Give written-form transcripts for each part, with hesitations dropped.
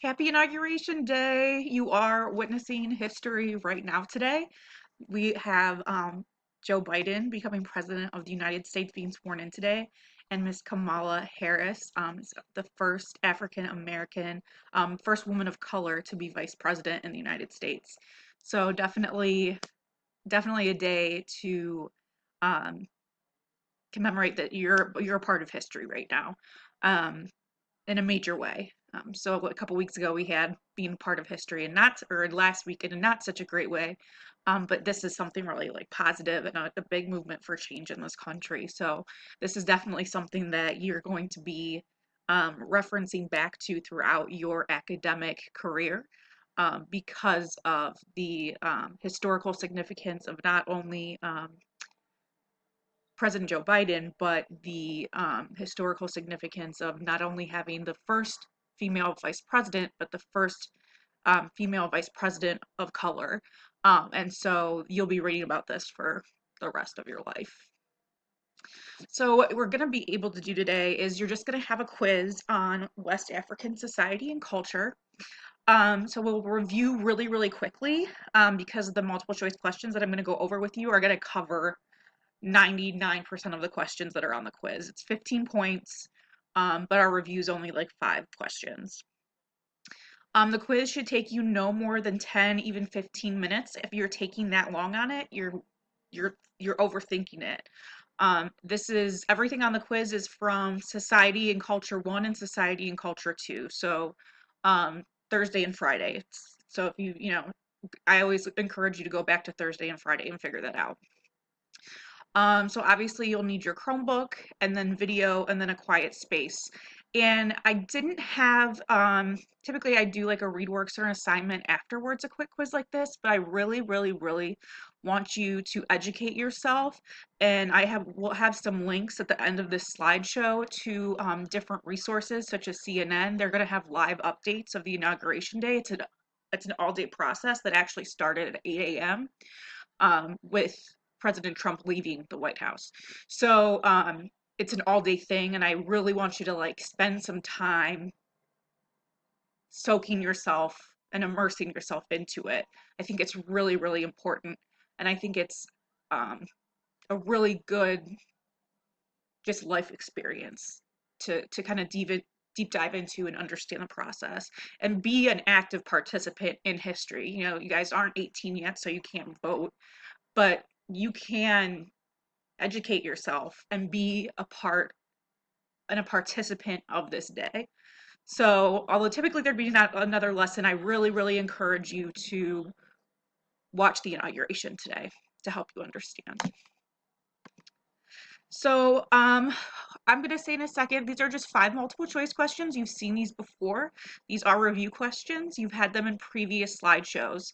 Happy Inauguration Day. You are witnessing history right now today. We have Joe Biden becoming president of the United States being sworn in today, and Miss Kamala Harris is the first African American, first woman of color to be vice president in the United States. So definitely a day to um, commemorate that you're a part of history right now. Um, in a major way. So a couple weeks ago we had being part of history and not, or last week in not such a great way. But this is something really like positive and a big movement for change in this country. So this is definitely something that you're going to be referencing back to throughout your academic career. Because of the historical significance of not only President Joe Biden, but the historical significance of not only having the first female vice president, but the first female vice president of color. And so you'll be reading about this for the rest of your life. So what we're going to be able to do today is you're just going to have a quiz on West African society and culture. So we'll review really quickly because the multiple choice questions that I'm going to go over with you are going to cover 99% of the questions that are on the quiz. It's 15 points, but our review is only like 5 questions. The quiz should take you no more than 10, even 15 minutes. If you're taking that long on it, you're overthinking it. This is everything on the quiz is from Society and Culture 1 and Society and Culture 2. So Thursday and Friday. So if I always encourage you to go back to Thursday and Friday and figure that out. So obviously you'll need your Chromebook and then video and then a quiet space. And I didn't have, typically I do like a ReadWorks or an assignment afterwards, a quick quiz like this, but I really want you to educate yourself. And we'll have some links at the end of this slideshow to different resources such as CNN. They're gonna have live updates of the inauguration day. It's an all-day process that actually started at 8 a.m. With President Trump leaving the White House. So it's an all-day thing, and I really want you to like spend some time soaking yourself and immersing yourself into it. I think it's really important, and I think it's a really good just life experience to kind of deep dive into and understand the process and be an active participant in history. You know, you guys aren't 18 yet, so you can't vote, but you can educate yourself and be a part and a participant of this day. So, although typically there'd be not another lesson, I really encourage you to watch the inauguration today to help you understand. So, I'm going to say in a second, these are just 5 multiple choice questions. You've seen these before. These are review questions. You've had them in previous slideshows.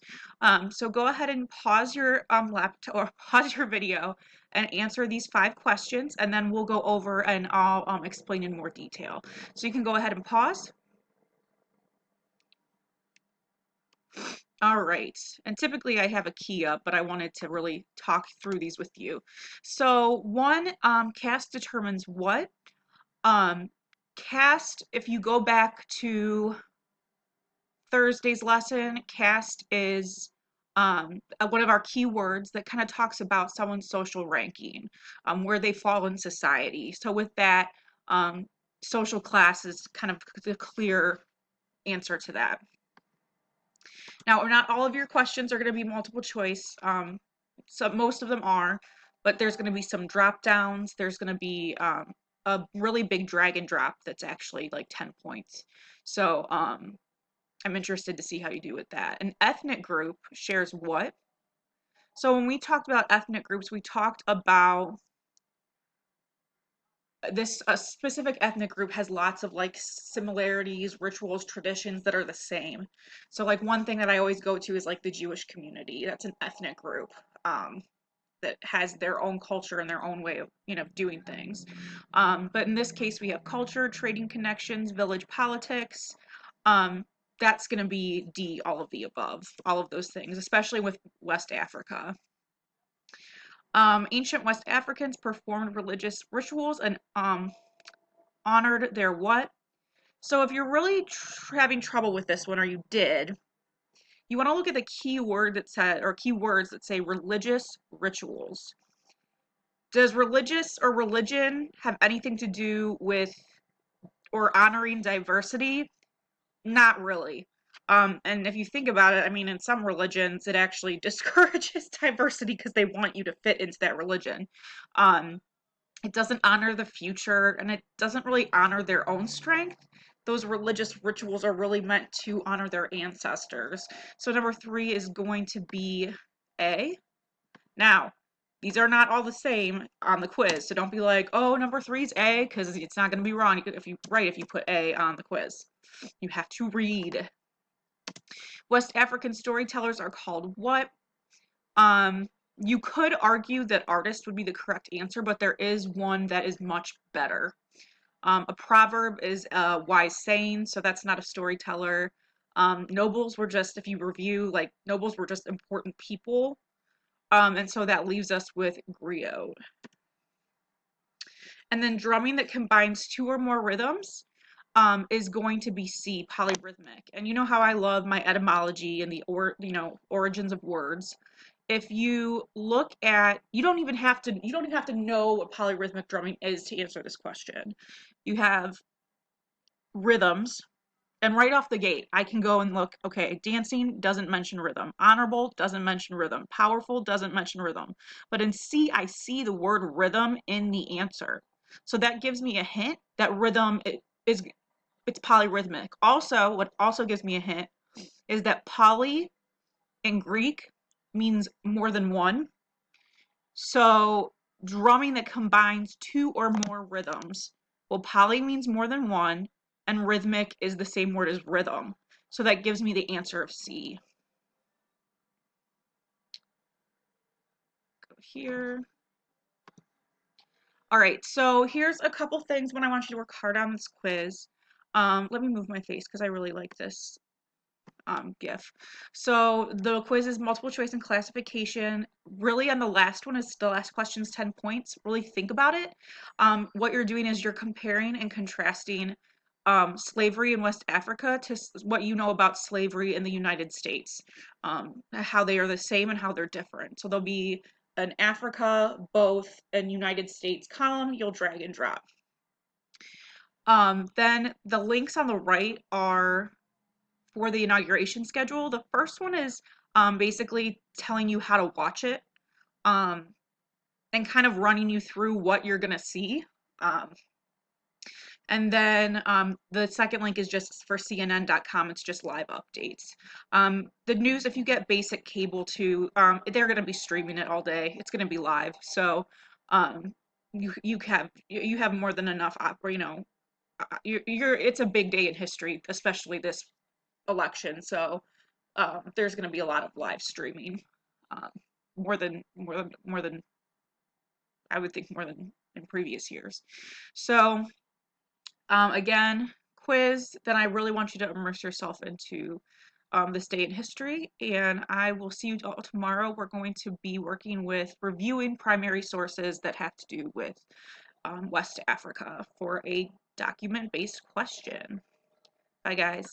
So go ahead and pause your laptop or pause your video and answer these 5 questions, and then we'll go over and I'll explain in more detail. So you can go ahead and pause. All right, and typically I have a key up, but I wanted to really talk through these with you. So one, caste determines what? Caste, if you go back to Thursday's lesson, caste is one of our keywords that kind of talks about someone's social ranking, where they fall in society. So with that, social class is kind of the clear answer to that. Now, not all of your questions are going to be multiple choice. So most of them are, but there's going to be some drop downs. There's going to be a really big drag and drop that's actually like 10 points. So I'm interested to see how you do with that. An ethnic group shares what? So when we talked about ethnic groups, we talked about this a specific ethnic group has lots of like similarities, rituals, traditions that are the same. So like one thing that I always go to is like the Jewish community. That's an ethnic group that has their own culture and their own way of doing things. But in this case, we have culture, trading connections, village politics. That's going to be D, all of the above, all of those things, especially with West Africa. Ancient West Africans performed religious rituals and honored their what? So if you're really having trouble with this one, or you did, you want to look at the keyword that said, or keywords that say religious rituals. Does religious or religion have anything to do with or honoring diversity? Not really. And if you think about it, I mean, in some religions, it actually discourages diversity because they want you to fit into that religion. Um, it doesn't honor the future, and it doesn't really honor their own strength. Those religious rituals are really meant to honor their ancestors. So number 3 is going to be A. Now, these are not all the same on the quiz, so don't be like, oh, number 3 is A, because it's not going to be wrong if you put A on the quiz. You have to read. West African storytellers are called what? You could argue that artist would be the correct answer, but there is one that is much better. A proverb is a wise saying, so that's not a storyteller. Nobles were just, if you review, like, nobles were just important people. And so that leaves us with griot. And then drumming that combines 2 or more rhythms is going to be C, polyrhythmic. And you know how I love my etymology and the origins of words. If you look at, you don't even have to know what polyrhythmic drumming is to answer this question. You have rhythms, and right off the gate, I can go and look, okay, dancing doesn't mention rhythm. Honorable doesn't mention rhythm. Powerful doesn't mention rhythm. But in C, I see the word rhythm in the answer. So that gives me a hint that rhythm it's polyrhythmic. Also, what also gives me a hint is that poly in Greek means more than one. So drumming that combines 2 or more rhythms. Well, poly means more than one, and rhythmic is the same word as rhythm. So that gives me the answer of C. Go here. All right, so here's a couple things when I want you to work hard on this quiz. Let me move my face because I really like this GIF. So the quiz is multiple choice and classification. Really, on the last one is the last question's 10 points. Really think about it. What you're doing is you're comparing and contrasting slavery in West Africa to what you know about slavery in the United States, how they are the same and how they're different. So there'll be an Africa, both, and United States column. You'll drag and drop. Then the links on the right are for the inauguration schedule. The first one is basically telling you how to watch it, and kind of running you through what you're going to see. And then the second link is just for CNN.com. It's just live updates. The news, if you get basic cable too, they're going to be streaming it all day. It's going to be live. So you have more than enough, it's a big day in history, especially this election. So there's going to be a lot of live streaming, more than I would think, more than in previous years. So again, quiz. Then I really want you to immerse yourself into this day in history, and I will see you all tomorrow. We're going to be working with reviewing primary sources that have to do with West Africa for a document-based question. Bye, guys.